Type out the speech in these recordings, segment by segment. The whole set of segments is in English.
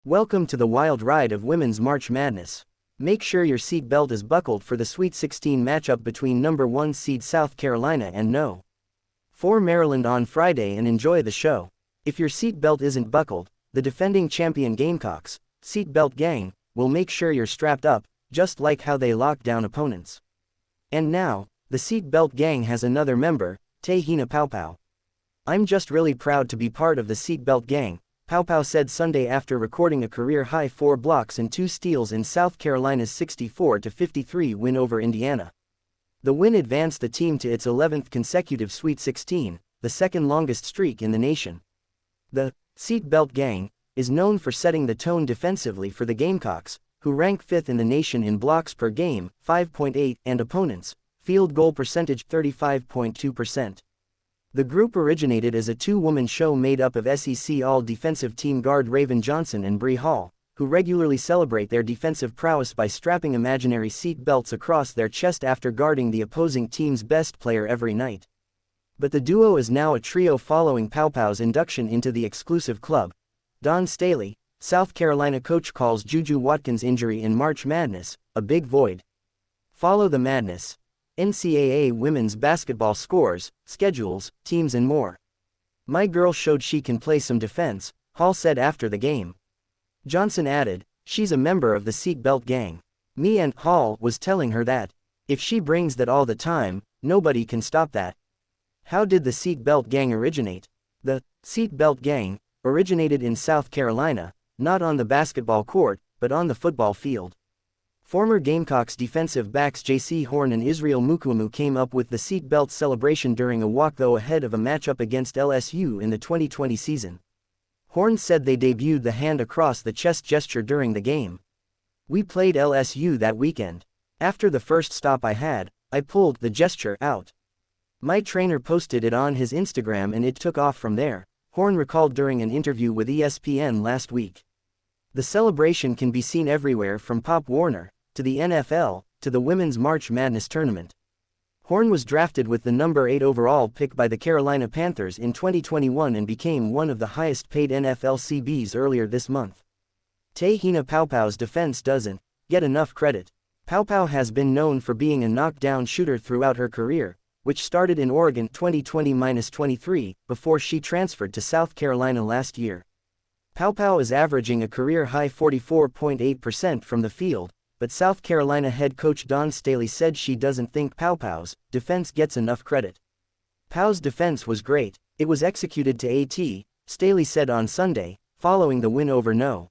Welcome to the wild ride of Women's March Madness. Make sure your seat belt is buckled for the Sweet 16 matchup between number 1 seed South Carolina and No. 4 Maryland on Friday, and enjoy the show. If your seat belt isn't buckled, the defending champion Gamecocks, Seat Belt Gang, will make sure you're strapped up, just like how they lock down opponents. And now, the Seat Belt Gang has another member, Te-Hina Paopao. "I'm just really proud to be part of the Seat Belt Gang," Paopao said Sunday after recording a career-high 4 blocks and 2 steals in South Carolina's 64-53 win over Indiana. The win advanced the team to its 11th consecutive Sweet 16, the second longest streak in the nation. The Seat Belt Gang is known for setting the tone defensively for the Gamecocks, who rank 5th in the nation in blocks per game, 5.8, and opponents' field goal percentage, 35.2%. The group originated as a 2-woman show made up of SEC All-Defensive Team guard Raven Johnson and Bree Hall, who regularly celebrate their defensive prowess by strapping imaginary seat belts across their chest after guarding the opposing team's best player every night. But the duo is now a trio following Paopao's induction into the exclusive club. Dawn Staley, South Carolina coach, calls Juju Watkins' injury in March Madness a big void. Follow the madness. NCAA women's basketball scores, schedules, teams and more. "My girl showed she can play some defense," Hall said after the game. Johnson added, "She's a member of the Seat Belt Gang. Me and Hall was telling her that if she brings that all the time, nobody can stop that." How did the Seat Belt Gang originate? The Seat Belt Gang originated in South Carolina, not on the basketball court, but on the football field. Former Gamecocks defensive backs J.C. Horn and Israel Mukuamu came up with the seat belt celebration during a walk-through ahead of a matchup against LSU in the 2020 season. Horn said they debuted the hand across the chest gesture during the game. "We played LSU that weekend. After the first stop I pulled the gesture out. My trainer posted it on his Instagram and it took off from there," Horn recalled during an interview with ESPN last week. The celebration can be seen everywhere, from Pop Warner to the NFL, to the Women's March Madness tournament. Horn was drafted with the number 8 overall pick by the Carolina Panthers in 2021 and became one of the highest-paid NFL CBs earlier this month. Te-Hina Paopao's defense doesn't get enough credit. Paopao has been known for being a knockdown shooter throughout her career, which started in Oregon 2020-23, before she transferred to South Carolina last year. Paopao is averaging a career-high 44.8% from the field, but South Carolina head coach Dawn Staley said she doesn't think Paopao's defense gets enough credit. "Pao's defense was great, it was executed to a.t.," Staley said on Sunday, following the win over No.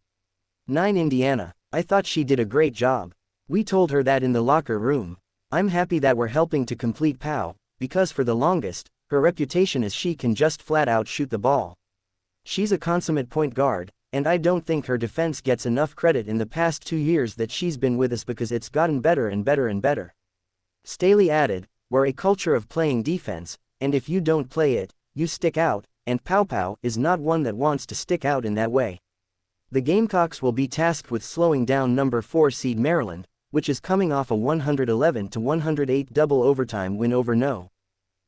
9 Indiana. "I thought she did a great job. We told her that in the locker room. I'm happy that we're helping to complete Pao, because for the longest, her reputation is she can just flat-out shoot the ball. She's a consummate point guard, and I don't think her defense gets enough credit in the past 2 years that she's been with us, because it's gotten better and better and better." Staley added, "We're a culture of playing defense, and if you don't play it, you stick out, and Paopao is not one that wants to stick out in that way." The Gamecocks will be tasked with slowing down number 4 seed Maryland, which is coming off a 111-108 double overtime win over No.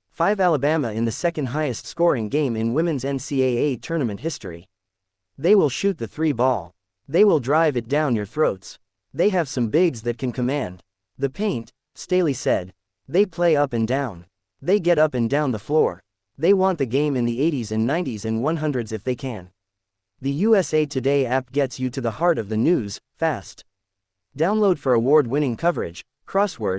5 Alabama in the second highest scoring game in women's NCAA tournament history. They will shoot the 3 ball. They will drive it down your throats. They have some bigs that can command the paint, Staley said. They play up and down. They get up and down the floor. They want the game in the 80s and 90s and 100s if they can. The USA Today app gets you to the heart of the news, fast. Download for award-winning coverage, crossword,